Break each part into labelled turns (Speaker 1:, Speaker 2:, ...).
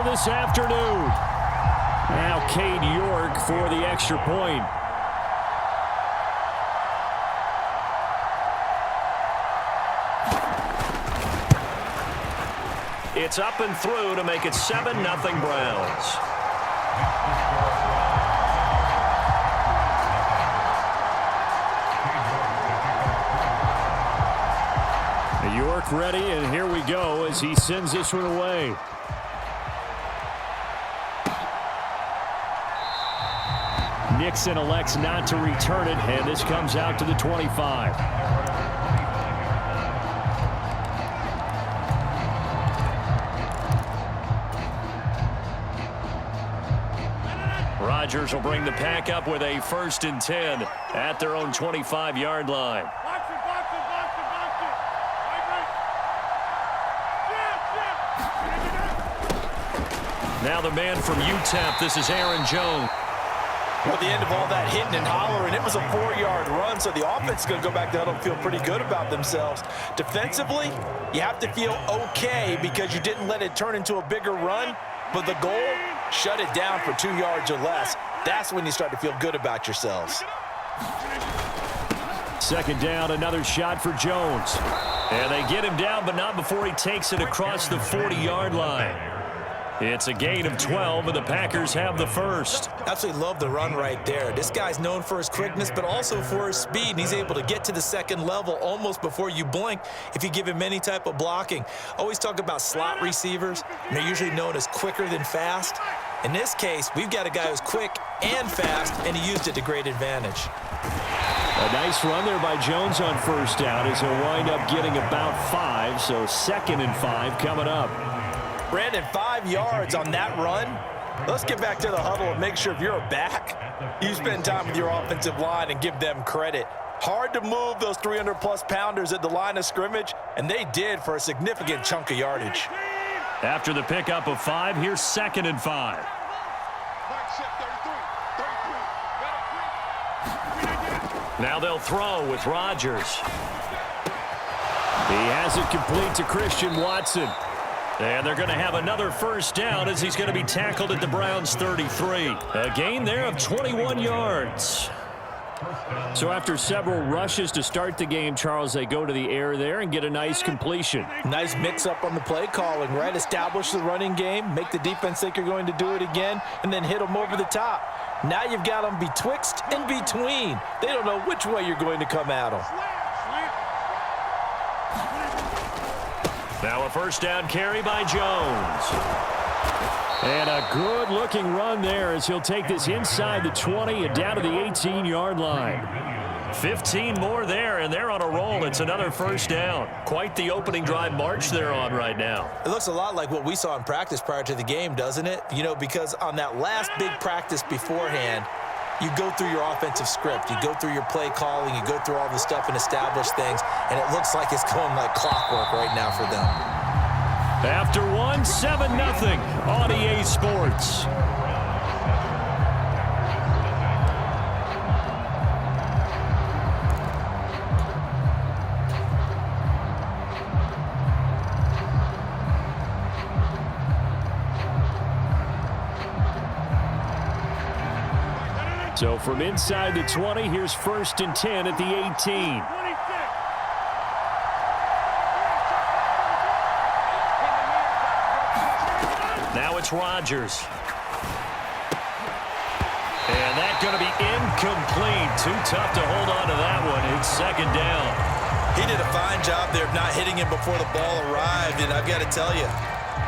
Speaker 1: this afternoon. Now Cade York for the extra point. It's up and through to make it 7-0 Browns. York ready, and here we go as he sends this one away. Nixon elects not to return it, and this comes out to the 25. Rodgers will bring the pack up with a 1st and 10 at their own 25-yard line. Now the man from UTEP, this is Aaron Jones.
Speaker 2: At the end of all that hitting and hollering, it was a 4-yard run, so the offense is going to go back to huddle and feel pretty good about themselves. Defensively, you have to feel okay because you didn't let it turn into a bigger run, but the goal, shut it down for 2 yards or less. That's when you start to feel good about yourselves.
Speaker 1: 2nd down, another shot for Jones. And they get him down, but not before he takes it across the 40-yard line. It's a gain of 12, and the Packers have the first.
Speaker 2: Absolutely love the run right there. This guy's known for his quickness, but also for his speed, and he's able to get to the second level almost before you blink if you give him any type of blocking. Always talk about slot receivers, and they're usually known as quicker than fast. In this case, we've got a guy who's quick and fast, and he used it to great advantage.
Speaker 1: A nice run there by Jones on 1st down as he'll wind up getting about 5, so 2nd and 5 coming up.
Speaker 2: Brandon, 5 yards on that run. Let's get back to the huddle and make sure if you're a back, you spend time with your offensive line and give them credit. Hard to move those 300-plus pounders at the line of scrimmage, and they did for a significant chunk of yardage.
Speaker 1: After the pickup of 5, here's 2nd and 5. Now they'll throw with Rodgers. He has it complete to Christian Watson. And they're going to have another 1st down as he's going to be tackled at the Browns' 33. A gain there of 21 yards. So after several rushes to start the game, Charles, they go to the air there and get a nice completion.
Speaker 2: Nice mix-up on the play calling, right? Establish the running game, make the defense think you're going to do it again, and then hit them over the top. Now you've got them betwixt and between. They don't know which way you're going to come at them.
Speaker 1: Now a 1st down carry by Jones. And a good-looking run there as he'll take this inside the 20 and down to the 18-yard line. 15 more there, and they're on a roll. It's another 1st down. Quite the opening drive march they're on right now.
Speaker 2: It looks a lot like what we saw in practice prior to the game, doesn't it? You know, because on that last big practice beforehand, you go through your offensive script. You go through your play calling. You go through all the stuff and establish things, and it looks like it's going like clockwork right now for them.
Speaker 1: After 1, 7-0 on EA Sports. So from inside the 20, here's 1st and 10 at the 18. Now it's Rodgers. And that's going to be incomplete. Too tough to hold on to that one. It's 2nd down.
Speaker 2: He did a fine job there of not hitting him before the ball arrived, and I've got to tell you,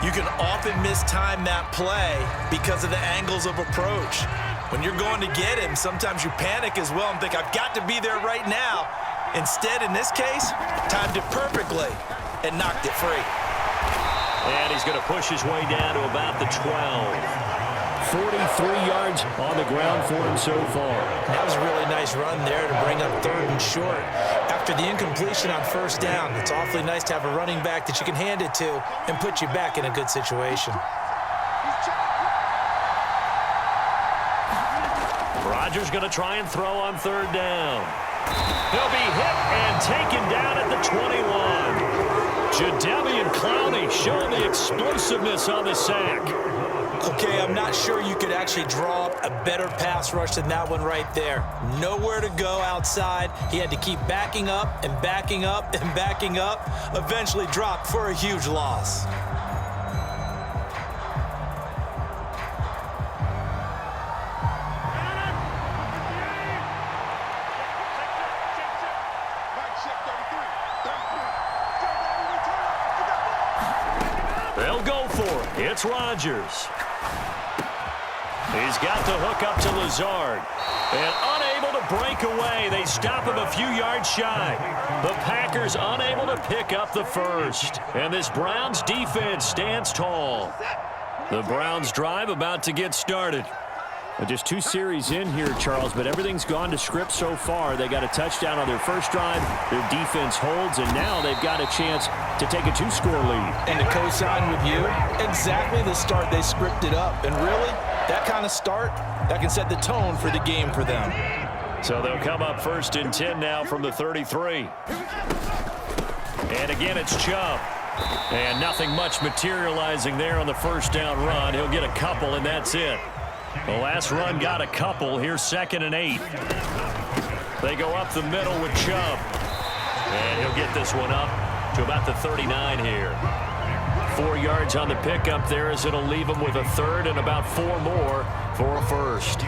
Speaker 2: you can often mistime that play because of the angles of approach. When you're going to get him, sometimes you panic as well and think, I've got to be there right now. Instead, in this case, timed it perfectly and knocked it free.
Speaker 1: And he's going to push his way down to about the 12. 43 yards on the ground for him so far.
Speaker 2: That was a really nice run there to bring up 3rd and short. After the incompletion on 1st down, it's awfully nice to have a running back that you can hand it to and put you back in a good situation.
Speaker 1: Rodgers going to try and throw on 3rd down. He'll be hit and taken down at the 21. Jadeveon Clowney showing the explosiveness on the sack.
Speaker 2: Okay, I'm not sure you could actually draw up a better pass rush than that one right there. Nowhere to go outside. He had to keep backing up and backing up and backing up. Eventually dropped for a huge loss.
Speaker 1: They'll go for it. It's Rodgers. He's got the hook up to Lazard. And unable to break away. They stop him a few yards shy. The Packers unable to pick up the first. And this Browns defense stands tall. The Browns drive about to get started.
Speaker 3: Just 2 series in here, Charles, but everything's gone to script so far. They got a touchdown on their first drive. Their defense holds, and now they've got a chance to take a 2-score lead.
Speaker 2: And to co-sign with you, exactly the start they scripted up. And really, that kind of start, that can set the tone for the game for them.
Speaker 1: So they'll come up 1st and 10 now from the 33. And again, it's Chubb. And nothing much materializing there on the first down run. He'll get a couple, and that's it. The last run got a couple. Here's 2nd and 8. They go up the middle with Chubb. And he'll get this one up to about the 39 here. 4 yards on the pickup there as it'll leave him with a 3rd and about 4 more for a first.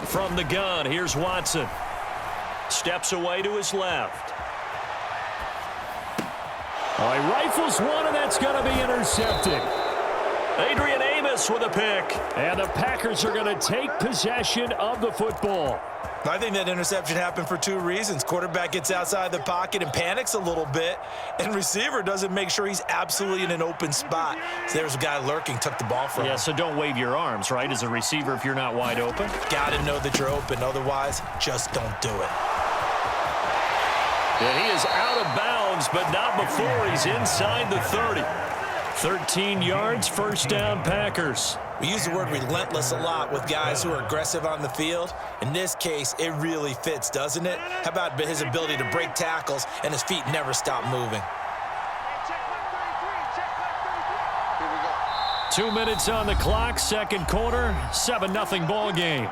Speaker 1: From the gun, here's Watson. Steps away to his left.
Speaker 3: Oh, he rifles one, and that's going to be intercepted.
Speaker 1: Adrian Amos with a pick.
Speaker 3: And the Packers are going to take possession of the football.
Speaker 2: I think that interception happened for 2 reasons. Quarterback gets outside the pocket and panics a little bit, and receiver doesn't make sure he's absolutely in an open spot. So there's a guy lurking, took the ball from him.
Speaker 1: Yeah, so don't wave your arms, right, as a receiver if you're not wide open.
Speaker 2: Got to know that you're open. Otherwise, just don't do it.
Speaker 1: And he is out of bounds, but not before he's inside the 30. 13 yards, first down, Packers.
Speaker 2: We use the word relentless a lot with guys who are aggressive on the field. In this case, it really fits, doesn't it? How about his ability to break tackles and his feet never stop moving?
Speaker 1: 2 minutes on the clock, second quarter, 7-0 ball game.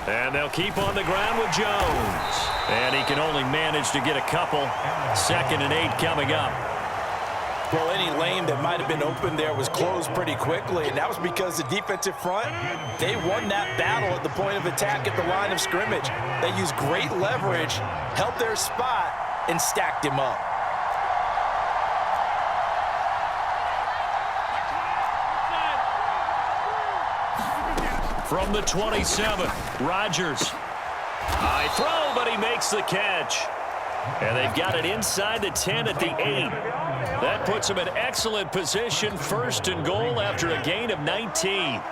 Speaker 1: And they'll keep on the ground with Jones. And he can only manage to get a couple. 2nd and 8 coming up.
Speaker 2: Well, any lane that might have been open there was closed pretty quickly, and that was because the defensive front, they won that battle at the point of attack at the line of scrimmage. They used great leverage, held their spot, and stacked him up.
Speaker 1: From the 27, Rodgers. High throw, but he makes the catch. And they've got it inside the 10 at the 8. That puts him in excellent position, 1st and goal after a gain of 19.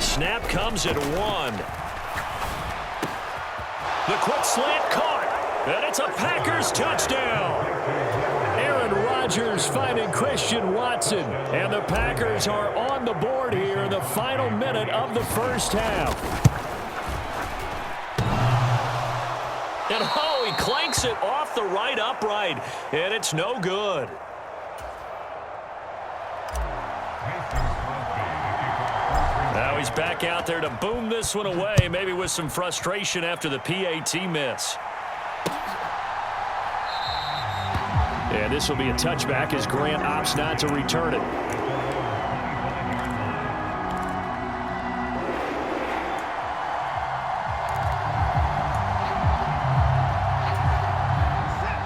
Speaker 1: Snap comes at 1. The quick slant caught, and it's a Packers touchdown.
Speaker 3: Aaron Rodgers finding Christian Watson, and the Packers are on the board here in the final minute of the first half.
Speaker 1: And oh, he clanks it off the right upright, and it's no good. Now he's back out there to boom this one away, maybe with some frustration after the PAT miss.
Speaker 3: And this will be a touchback as Grant opts not to return it.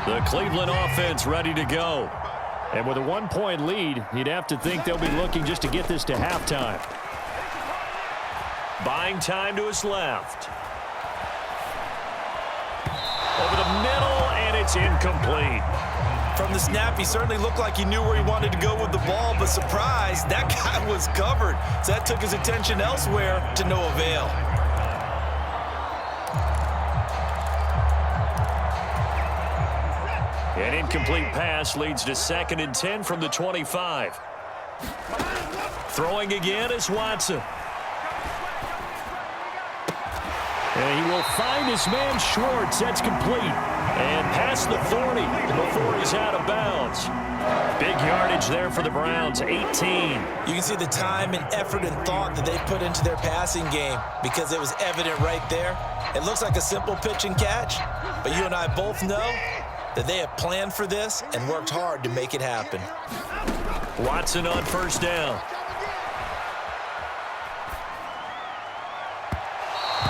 Speaker 1: The Cleveland offense ready to go.
Speaker 3: And with a 1-point lead, you'd have to think they'll be looking just to get this to halftime.
Speaker 1: Buying time to his left. Over the middle, and it's incomplete.
Speaker 2: From the snap, he certainly looked like he knew where he wanted to go with the ball, but surprise, that guy was covered. So that took his attention elsewhere to no avail.
Speaker 1: An incomplete pass leads to 2nd and 10 from the 25. Throwing again is Watson. And he will find his man Schwartz. That's complete. And past the 40 before he's out of bounds. Big yardage there for the Browns, 18.
Speaker 2: You can see the time and effort and thought that they put into their passing game because it was evident right there. It looks like a simple pitch and catch, but you and I both know that they have planned for this and worked hard to make it happen.
Speaker 1: Watson on first down.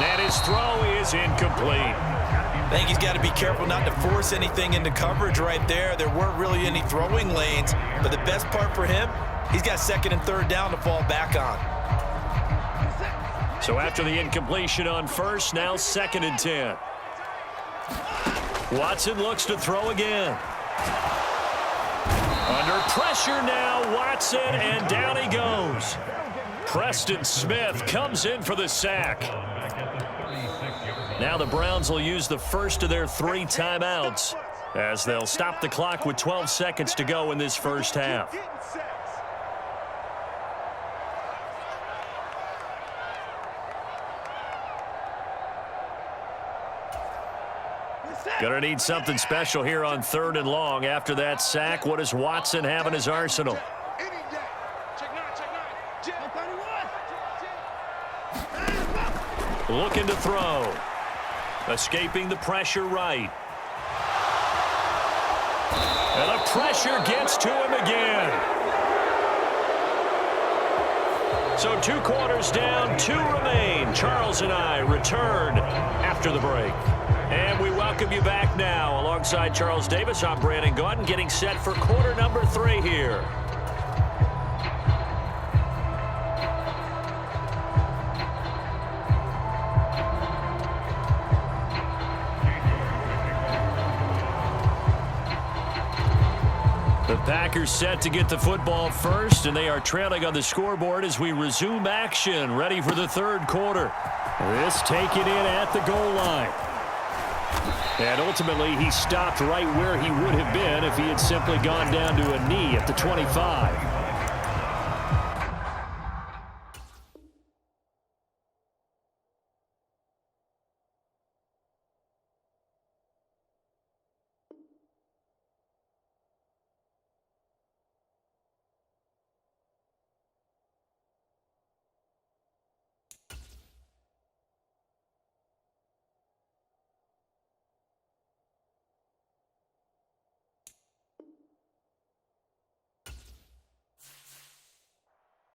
Speaker 1: And his throw is incomplete.
Speaker 2: I think he's got to be careful not to force anything into coverage right there. There weren't really any throwing lanes, but the best part for him, he's got 2nd and 3rd down to fall back on.
Speaker 1: So after the incompletion on first, now 2nd and 10. Watson looks to throw again. Under pressure now, Watson, and down he goes. Preston Smith comes in for the sack. Now the Browns will use the first of their 3 timeouts as they'll stop the clock with 12 seconds to go in this first half. Gonna need something special here on 3rd and long. After that sack, what does Watson have in his arsenal? Looking to throw. Escaping the pressure right. And the pressure gets to him again. So 2 quarters down, 2 remain. Charles and I return after the break. And we welcome you back now. Alongside Charles Davis, I'm Brandon Gaudin, getting set for quarter number 3 here. The Packers set to get the football first, and they are trailing on the scoreboard as we resume action, ready for the 3rd quarter. This taken in at the goal line. And ultimately, he stopped right where he would have been if he had simply gone down to a knee at the 25.